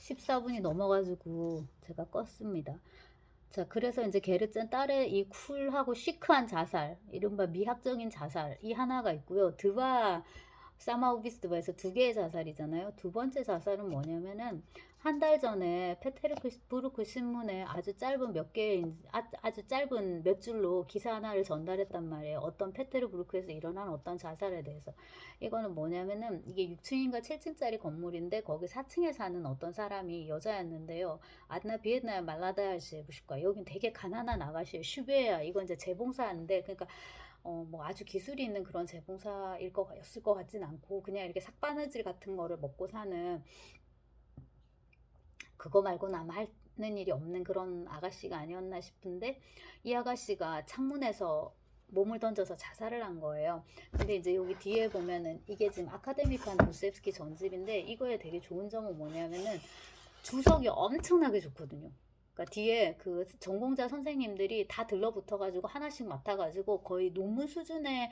14분이 넘어가지고 제가 껐습니다. 자, 그래서 이제 게르젠 딸의 이 쿨하고 시크한 자살, 이른바 미학적인 자살, 이 하나가 있고요. 드바 사마우비스트바에서 두 개의 자살이잖아요. 두 번째 자살은 뭐냐면은 한 달 전에 페테르부르크 신문에 아주 짧은 몇 개의 아주 짧은 몇 줄로 기사 하나를 전달했단 말이에요. 어떤 페테르부르크에서 일어난 어떤 자살에 대해서. 이거는 뭐냐면은 이게 6층인가 7층짜리 건물인데 거기 4층에 사는 어떤 사람이 여자였는데요. 아드나 비엔나 말라다야시 부실까. 여긴 되게 가난한 아가씨예요. 슈베야. 이건 이제 재봉사인데 그러니까 뭐 아주 기술이 있는 그런 재봉사일 거였을 것 같진 않고 그냥 이렇게 삭바느질 같은 거를 먹고 사는 그거 말고는 아마 하는 일이 없는 그런 아가씨가 아니었나 싶은데 이 아가씨가 창문에서 몸을 던져서 자살을 한 거예요. 근데 이제 여기 뒤에 보면은 이게 지금 아카데미판 도스옙스키 전집인데 이거에 되게 좋은 점은 뭐냐면은 주석이 엄청나게 좋거든요. 그러니까 뒤에 그 전공자 선생님들이 다 들러붙어가지고 하나씩 맡아가지고 거의 논문 수준의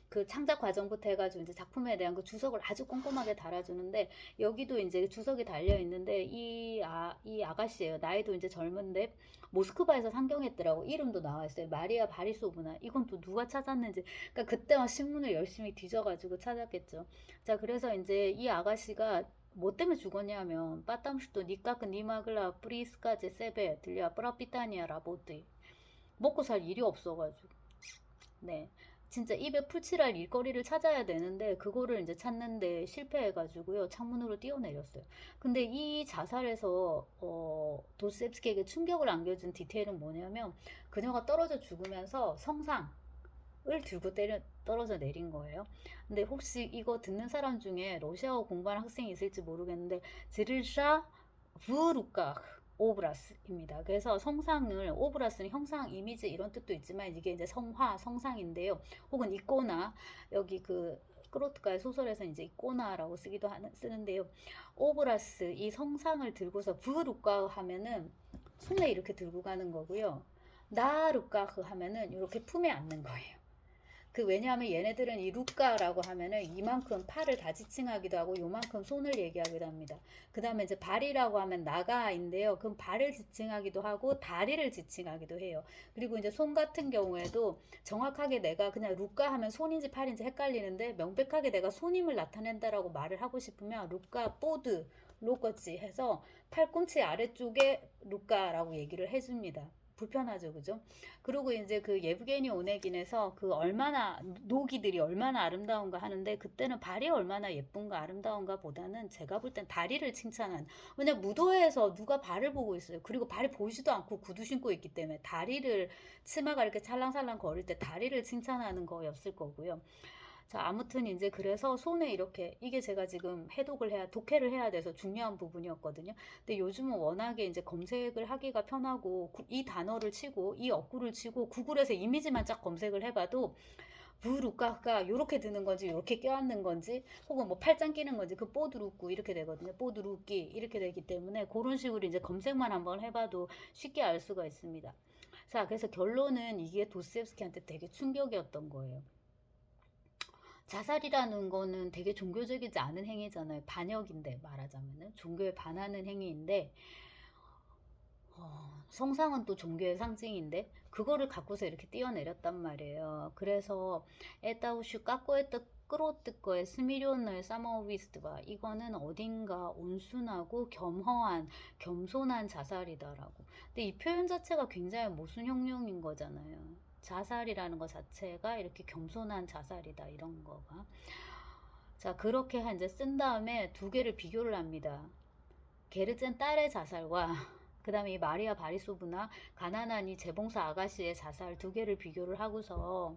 그 창작 과정부터 해가지고 이제 작품에 대한 그 주석을 아주 꼼꼼하게 달아주는데 여기도 이제 주석이 달려 있는데 이 아가씨예요. 나이도 이제 젊은데 모스크바에서 상경했더라고. 이름도 나와 있어요. 마리아 바리소브나. 이건 또 누가 찾았는지. 그러니까 그때 막 신문을 열심히 뒤져가지고 찾았겠죠. 자, 그래서 이제 이 아가씨가 뭐 때문에 죽었냐면 빠땀슈도 니까그 니마글라 프리스까지 세베 들려 프라피타니아 라보드 먹고 살 일이 없어가지고 네 진짜 입에 풀칠할 일거리를 찾아야 되는데 그거를 이제 찾는데 실패해가지고요 창문으로 뛰어내렸어요. 근데 이 자살에서 도스옙스키에게 충격을 안겨준 디테일은 뭐냐면 그녀가 떨어져 죽으면서 성상 을 들고 떨어져 내린 거예요. 근데 혹시 이거 듣는 사람 중에 러시아어 공부하는 학생이 있을지 모르겠는데 지르샤 브루카 오브라스입니다. 그래서 성상을 오브라스는 형상, 이미지 이런 뜻도 있지만 이게 이제 성화, 성상인데요. 혹은 이꼬나 여기 그 크로트가의 소설에서 이제 이꼬나라고 쓰는데요. 오브라스 이 성상을 들고서 브루카 하면은 손에 이렇게 들고 가는 거고요. 나루카흐 하면은 이렇게 품에 안는 거예요. 그 왜냐하면 얘네들은 이 루카라고 하면은 이만큼 팔을 다 지칭하기도 하고 요만큼 손을 얘기하기도 합니다. 그 다음에 이제 발이라고 하면 나가인데요. 그럼 발을 지칭하기도 하고 다리를 지칭하기도 해요. 그리고 이제 손 같은 경우에도 정확하게 내가 그냥 루카 하면 손인지 팔인지 헷갈리는데 명백하게 내가 손임을 나타낸다라고 말을 하고 싶으면 루카 보드 로거지 해서 팔꿈치 아래쪽에 루카라고 얘기를 해줍니다. 불편하죠, 그죠? 그리고 이제 그 예브게니 오네긴에서 그 얼마나 노기들이 얼마나 아름다운가 하는데 그때는 발이 얼마나 예쁜가 아름다운가 보다는 제가 볼 땐 다리를 칭찬한. 왜냐 무도회에서 누가 발을 보고 있어요. 그리고 발이 보이지도 않고 구두 신고 있기 때문에 다리를 치마가 이렇게 찰랑찰랑 거릴 때 다리를 칭찬하는 거였을 거고요. 자, 아무튼 이제 그래서 손에 이렇게 이게 제가 지금 독해를 해야 돼서 중요한 부분이었거든요. 근데 요즘은 워낙에 이제 검색을 하기가 편하고 이 단어를 치고 이 어구를 치고 구글에서 이미지만 쫙 검색을 해봐도 부루까가 요렇게 드는 건지 요렇게 껴안는 건지 혹은 뭐 팔짱 끼는 건지 그 뽀드루꾸 이렇게 되거든요. 뽀드루끼 이렇게 되기 때문에 그런 식으로 이제 검색만 한번 해봐도 쉽게 알 수가 있습니다. 자, 그래서 결론은 이게 도스옙스키한테 되게 충격이었던 거예요. 자살이라는 거는 되게 종교적이지 않은 행위잖아요. 반역인데 말하자면은 종교에 반하는 행위인데 성상은 또 종교의 상징인데 그거를 갖고서 이렇게 뛰어내렸단 말이에요. 그래서 에따우슈 까꼬에뜨 끌어뜯거의 스미료너의 사마오비스트바 이거는 어딘가 온순하고 겸허한 겸손한 자살이다라고. 근데 이 표현 자체가 굉장히 모순형용인 거잖아요. 자살이라는 것 자체가 이렇게 겸손한 자살이다 이런 거가. 자, 그렇게 이제 쓴 다음에 두 개를 비교를 합니다. 게르젠 딸의 자살과 그 다음에 이 마리아 바리소브나 가난한 이 재봉사 아가씨의 자살 두 개를 비교를 하고서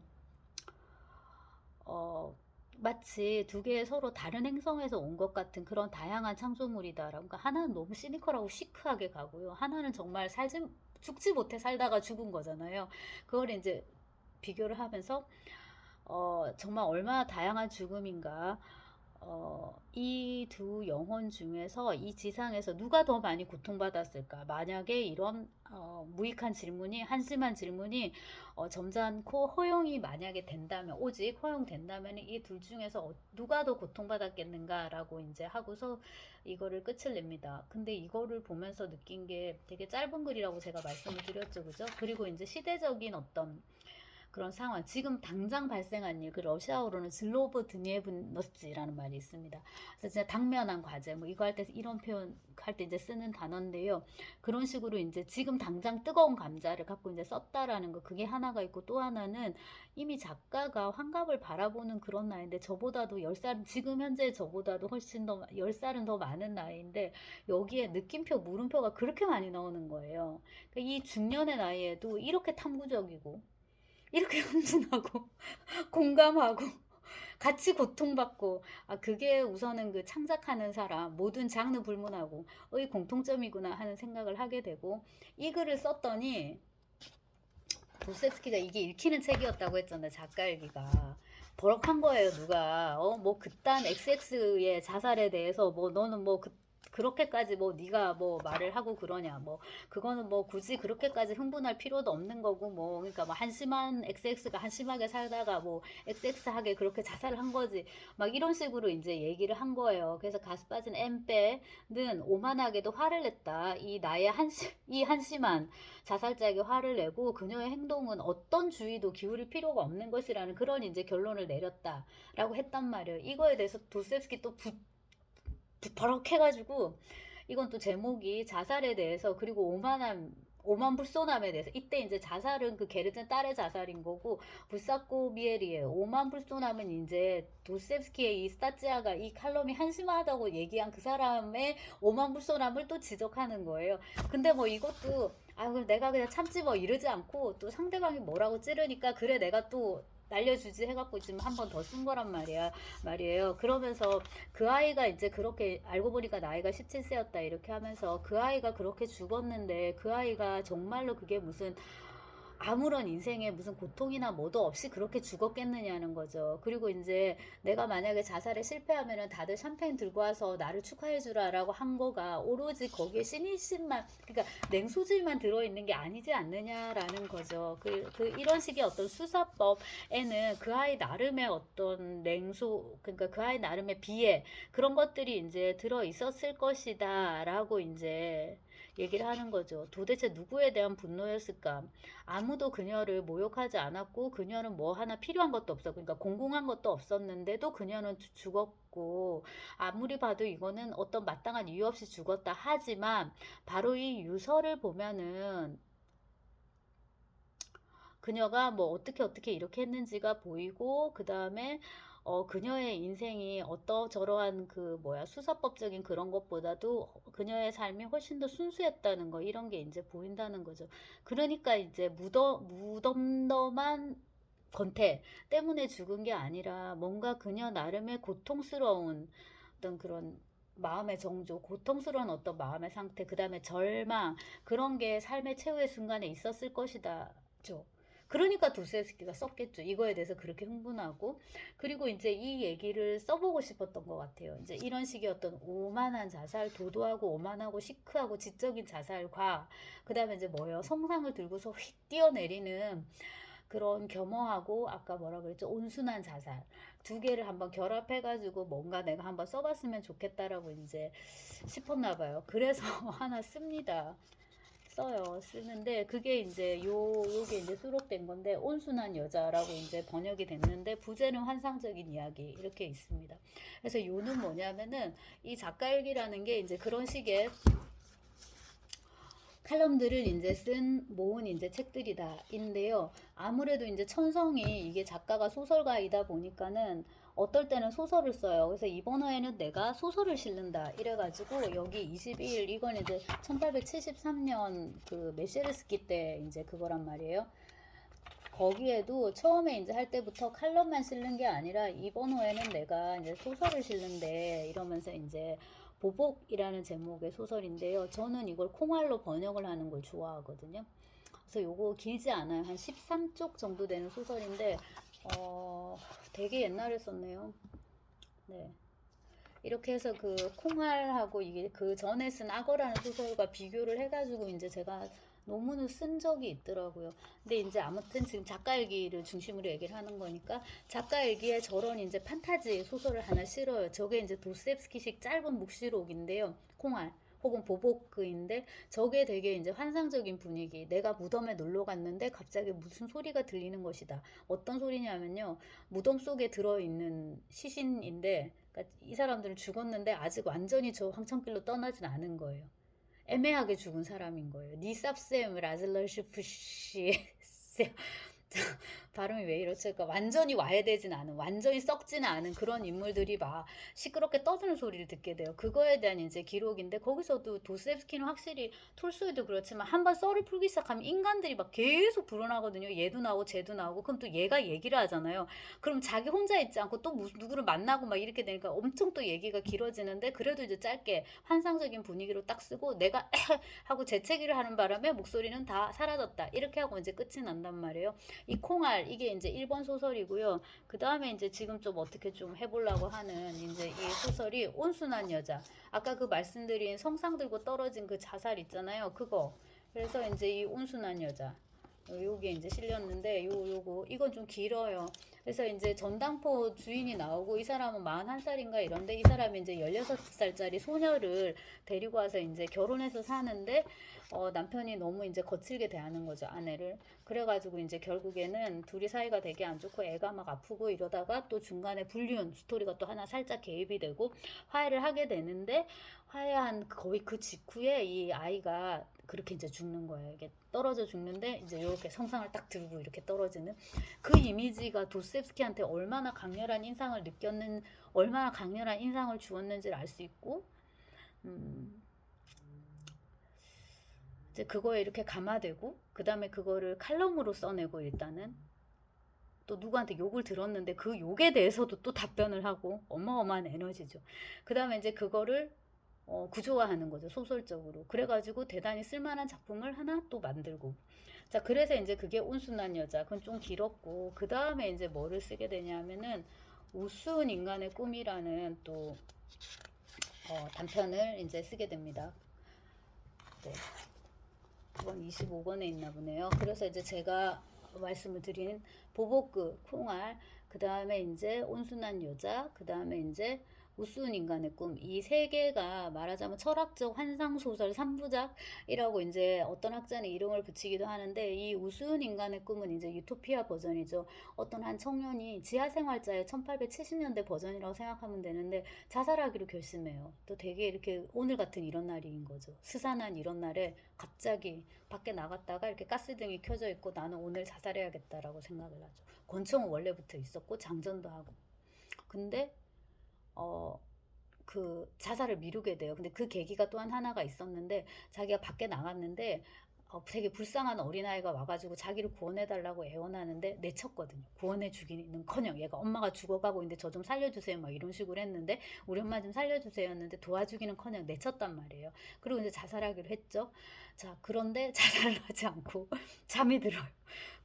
마치 두 개의 서로 다른 행성에서 온 것 같은 그런 다양한 창조물이다. 그러니까 하나는 너무 시니컬하고 시크하게 가고요. 하나는 정말 죽지 못해 살다가 죽은 거잖아요. 그걸 이제 비교를 하면서 정말 얼마나 다양한 죽음인가. 이 두 영혼 중에서 이 지상에서 누가 더 많이 고통받았을까? 만약에 이런 무익한 질문이, 한심한 질문이 점잖고 허용이 만약에 된다면, 오직 허용된다면 이 둘 중에서 누가 더 고통받았겠는가라고 이제 하고서 이거를 끝을 냅니다. 근데 이거를 보면서 느낀 게 되게 짧은 글이라고 제가 말씀을 드렸죠, 그죠? 그리고 이제 시대적인 어떤 그런 상황, 지금 당장 발생한 일, 그 러시아어로는 슬로보드니에브너스지라는 말이 있습니다. 그래서 진짜 당면한 과제, 뭐 이거 할 때 이런 표현 할 때 이제 쓰는 단어인데요. 그런 식으로 이제 지금 당장 뜨거운 감자를 갖고 이제 썼다라는 거, 그게 하나가 있고, 또 하나는 이미 작가가 환갑을 바라보는 그런 나이인데, 저보다도 10살, 지금 현재 저보다도 훨씬 더 10살은 더 많은 나이인데, 여기에 느낌표, 물음표가 그렇게 많이 나오는 거예요. 그러니까 이 중년의 나이에도 이렇게 탐구적이고 이렇게 흥분하고 공감하고 같이 고통받고, 그게 우선은 그 창작하는 사람 모든 장르 불문하고 의 공통점이구나 하는 생각을 하게 되고, 이 글을 썼더니 도스토옙스키가 이게 읽히는 책이었다고 했잖아요. 작가 일기가 버럭한 거예요. 누가 뭐 그딴 XX의 자살에 대해서 뭐 너는 뭐 그렇게까지 뭐 네가 뭐 말을 하고 그러냐, 뭐 그거는 뭐 굳이 그렇게까지 흥분할 필요도 없는 거고, 뭐 그러니까 뭐 한심한 XX가 한심하게 살다가 뭐 XX하게 그렇게 자살을 한 거지, 막 이런 식으로 이제 얘기를 한 거예요. 그래서 가스 빠진 엠빼는 오만하게도 화를 냈다. 이 나의 이 한심한 자살자에게 화를 내고 그녀의 행동은 어떤 주의도 기울일 필요가 없는 것이라는 그런 이제 결론을 내렸다라고 했단 말이에요. 이거에 대해서 도스토옙스키 또 버럭 해가지고, 이건 또 제목이 자살에 대해서, 그리고 오만불손함에 대해서. 이때 이제 자살은 그 게르든 딸의 자살인 거고, 불사코비엘이에요. 오만불손함은 이제 도스토옙스키의 이 스타치아가 이 칼럼이 한심하다고 얘기한 그 사람의 오만불손함을 또 지적하는 거예요. 근데 뭐 이것도 그럼 내가 그냥 참지 뭐 이러지 않고, 또 상대방이 뭐라고 찌르니까 그래 내가 또 날려주지 해갖고 지금 한 번 더 쓴 거란 말이에요. 그러면서 그 아이가 이제 그렇게 알고 보니까 나이가 17세였다 이렇게 하면서, 그 아이가 그렇게 죽었는데 그 아이가 정말로 그게 무슨 아무런 인생에 무슨 고통이나 뭐도 없이 그렇게 죽었겠느냐는 거죠. 그리고 이제 내가 만약에 자살에 실패하면은 다들 샴페인 들고 와서 나를 축하해 주라라고 한 거가 오로지 거기에 시니즘만, 그러니까 냉소질만 들어있는 게 아니지 않느냐라는 거죠. 이런 식의 어떤 수사법에는 그 아이 나름의 어떤 그러니까 그 아이 나름의 비애, 그런 것들이 이제 들어 있었을 것이다라고 이제 얘기를 하는 거죠. 도대체 누구에 대한 분노였을까? 아무도 그녀를 모욕하지 않았고, 그녀는 뭐 하나 필요한 것도 없어. 그러니까 공공한 것도 없었는데도 그녀는 죽었고, 아무리 봐도 이거는 어떤 마땅한 이유 없이 죽었다 하지만, 바로 이 유서를 보면은 그녀가 뭐 어떻게 이렇게 했는지가 보이고, 그 다음에 그녀의 인생이 어떠저러한 수사법적인 그런 것보다도 그녀의 삶이 훨씬 더 순수했다는 거, 이런 게 이제 보인다는 거죠. 그러니까 이제 무덤덤한 권태 때문에 죽은 게 아니라, 뭔가 그녀 나름의 고통스러운 어떤 그런 마음의 정조, 고통스러운 어떤 마음의 상태, 그 다음에 절망, 그런 게 삶의 최후의 순간에 있었을 것이다. 그러니까 도스토옙스키가 썼겠죠. 이거에 대해서 그렇게 흥분하고. 그리고 이제 이 얘기를 써보고 싶었던 것 같아요. 이제 이런 식의 어떤 오만한 자살, 도도하고 오만하고 시크하고 지적인 자살과, 그 다음에 이제 성상을 들고서 휙 뛰어내리는 그런 겸허하고, 아까 뭐라 그랬죠? 온순한 자살. 두 개를 한번 결합해가지고 뭔가 내가 한번 써봤으면 좋겠다라고 이제 싶었나 봐요. 그래서 하나 씁니다. 쓰는데, 그게 이제 요게 이제 수록된 건데, 온순한 여자라고 이제 번역이 됐는데, 부제는 환상적인 이야기 이렇게 있습니다. 그래서 요는 뭐냐면은, 이 작가일기라는 게 이제 그런 식의 칼럼들을 이제 모은 이제 책들이다인데요. 아무래도 이제 천성이, 이게 작가가 소설가이다 보니까는 어떨 때는 소설을 써요. 그래서 이번 화에는 내가 소설을 실는다 이래가지고, 여기 22일, 이건 이제 1873년 그 메셰르스키 때 이제 그거란 말이에요. 거기에도 처음에 이제 할 때부터 칼럼만 실는 게 아니라, 이번 호에는 내가 이제 소설을 실는데 이러면서 이제 보복이라는 제목의 소설인데요. 저는 이걸 콩알로 번역을 하는 걸 좋아하거든요. 그래서 요거 길지 않아요. 한 13쪽 정도 되는 소설인데, 되게 옛날에 썼네요. 네. 이렇게 해서 그 콩알하고 이게 그 전에 쓴 악어라는 소설과 비교를 해가지고 이제 제가 논문을 쓴 적이 있더라고요. 근데 이제 아무튼 지금 작가일기를 중심으로 얘기를 하는 거니까 작가일기에 저런 이제 판타지 소설을 하나 실어요. 저게 이제 도스옙스키식 짧은 묵시록인데요. 콩알. 혹은 보보크인데 저게 되게 이제 환상적인 분위기. 내가 무덤에 놀러 갔는데 갑자기 무슨 소리가 들리는 것이다. 어떤 소리냐면요. 무덤 속에 들어있는 시신인데 그러니까 이 사람들은 죽었는데 아직 완전히 저 황천길로 떠나진 않은 거예요. 애매하게 죽은 사람인 거예요. 니삽셈 라즐러시프시 발음이 왜 이렇지? 그러니까 완전히 와해되진 않은, 완전히 썩지는 않은 그런 인물들이 막 시끄럽게 떠드는 소리를 듣게 돼요. 그거에 대한 이제 기록인데 거기서도 도스옙스키는 확실히 톨스토이도 그렇지만 한번 썰을 풀기 시작하면 인간들이 막 계속 불어나거든요. 얘도 나오고 쟤도 나오고 그럼 또 얘가 얘기를 하잖아요. 그럼 자기 혼자 있지 않고 또 누구를 만나고 막 이렇게 되니까 엄청 또 얘기가 길어지는데 그래도 이제 짧게 환상적인 분위기로 딱 쓰고 내가 하고 재채기를 하는 바람에 목소리는 다 사라졌다. 이렇게 하고 이제 끝이 난단 말이에요. 이 콩알 이게 이제 일본 소설이고요. 그 다음에 이제 지금 좀 어떻게 좀 해보려고 하는 이제 이 소설이 온순한 여자. 아까 그 말씀드린 성상 들고 떨어진 그 자살 있잖아요. 그거. 그래서 이제 이 온순한 여자. 요게 이제 실렸는데 요거 이건 좀 길어요. 그래서 이제 전당포 주인이 나오고 이 사람은 41살인가 이런데 이 사람이 이제 16살짜리 소녀를 데리고 와서 이제 결혼해서 사는데 남편이 너무 이제 거칠게 대하는 거죠, 아내를. 그래가지고 이제 결국에는 둘이 사이가 되게 안 좋고 애가 막 아프고 이러다가 또 중간에 불륜 스토리가 또 하나 살짝 개입이 되고 화해를 하게 되는데 화해한 거의 그 직후에 이 아이가 그렇게 이제 죽는 거예요. 이게 떨어져 죽는데 이제 이렇게 성상을 딱 들고 이렇게 떨어지는 그 이미지가 도스옙스키한테 얼마나 강렬한 인상을 느꼈는, 얼마나 강렬한 인상을 주었는지를 알 수 있고, 이제 그거에 이렇게 감화되고, 그 다음에 그거를 칼럼으로 써내고 일단은 또 누구한테 욕을 들었는데 그 욕에 대해서도 또 답변을 하고 어마어마한 에너지죠. 그 다음에 이제 그거를 구조화하는 거죠, 소설적으로. 그래가지고 대단히 쓸만한 작품을 하나 또 만들고. 자, 그래서 이제 그게 온순한 여자. 그건 좀 길었고, 그 다음에 이제 뭐를 쓰게 되냐면은, 우스운 인간의 꿈이라는 또, 단편을 이제 쓰게 됩니다. 네. 그건 25권에 있나 보네요. 그래서 이제 제가 말씀을 드린 보보크, 콩알, 그 다음에 이제 온순한 여자, 그 다음에 이제 우스운 인간의 꿈, 이 세 개가 말하자면 철학적 환상소설 3부작이라고 이제 어떤 학자는 이름을 붙이기도 하는데, 이 우스운 인간의 꿈은 이제 유토피아 버전이죠. 어떤 한 청년이 지하생활자의 1870년대 버전이라고 생각하면 되는데 자살하기로 결심해요. 또 되게 이렇게 오늘 같은 이런 날인 거죠. 스산한 이런 날에 갑자기 밖에 나갔다가 이렇게 가스등이 켜져 있고 나는 오늘 자살해야겠다라고 생각을 하죠. 권총은 원래부터 있었고 장전도 하고. 근데 그 자살을 미루게 돼요. 근데 그 계기가 또한 하나가 있었는데 자기가 밖에 나갔는데 되게 불쌍한 어린아이가 와가지고 자기를 구원해달라고 애원하는데 내쳤거든요. 구원해주기는커녕 얘가 엄마가 죽어가고 있는데 저 좀 살려주세요 막 이런 식으로 했는데 우리 엄마 좀 살려주세요 했는데 도와주기는커녕 내쳤단 말이에요. 그리고 이제 자살하기로 했죠. 자, 그런데 자살을 하지 않고 잠이 들어요.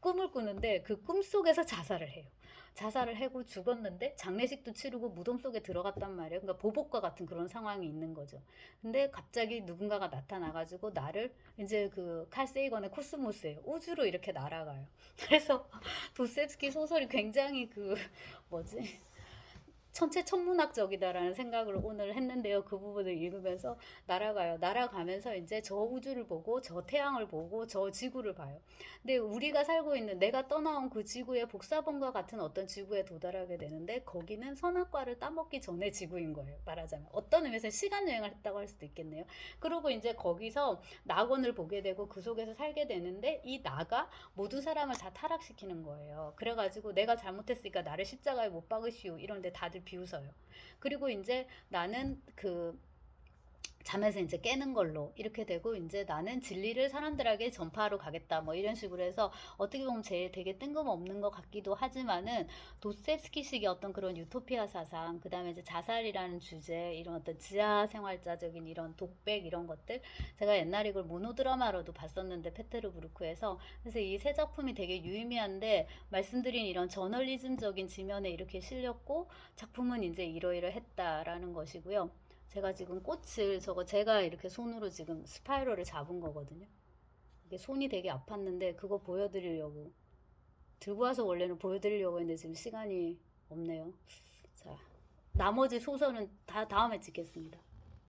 꿈을 꾸는데 그 꿈속에서 자살을 해요. 자살을 하고 죽었는데 장례식도 치르고 무덤 속에 들어갔단 말이에요. 그러니까 보복과 같은 그런 상황이 있는 거죠. 근데 갑자기 누군가가 나타나가지고 나를 이제 그 칼 세이건의 코스모스예요. 우주로 이렇게 날아가요. 그래서 도스옙스키 소설이 굉장히 그 뭐지? 천문학적이다라는 생각을 오늘 했는데요. 그 부분을 읽으면서 날아가요. 날아가면서 이제 저 우주를 보고 저 태양을 보고 저 지구를 봐요. 근데 우리가 살고 있는 내가 떠나온 그 지구의 복사본과 같은 어떤 지구에 도달하게 되는데 거기는 선악과를 따먹기 전의 지구인 거예요. 말하자면 어떤 의미에서 시간 여행을 했다고 할 수도 있겠네요. 그리고 이제 거기서 낙원을 보게 되고 그 속에서 살게 되는데 이 나가 모든 사람을 다 타락시키는 거예요. 그래가지고 내가 잘못했으니까 나를 십자가에 못 박으시오 이러는데 다들 비웃어요. 그리고 이제 나는 그 잠에서 이제 깨는 걸로 이렇게 되고 이제 나는 진리를 사람들에게 전파하러 가겠다 뭐 이런 식으로 해서 어떻게 보면 제일 되게 뜬금없는 것 같기도 하지만은 도스토옙스키식의 어떤 그런 유토피아 사상, 그 다음에 이제 자살이라는 주제, 이런 어떤 지하 생활자적인 이런 독백 이런 것들, 제가 옛날에 이걸 모노드라마로도 봤었는데 페테르부르크에서. 그래서 이 세 작품이 되게 유의미한데 말씀드린 이런 저널리즘적인 지면에 이렇게 실렸고 작품은 이제 이러이러했다라는 것이고요. 제가 지금 꽃을 저거 제가 이렇게 손으로 지금 스파이럴을 잡은 거거든요. 이게 손이 되게 아팠는데 그거 보여드리려고 들고 와서 원래는 보여드리려고 했는데 지금 시간이 없네요. 자, 나머지 소설은 다 다음에 찍겠습니다.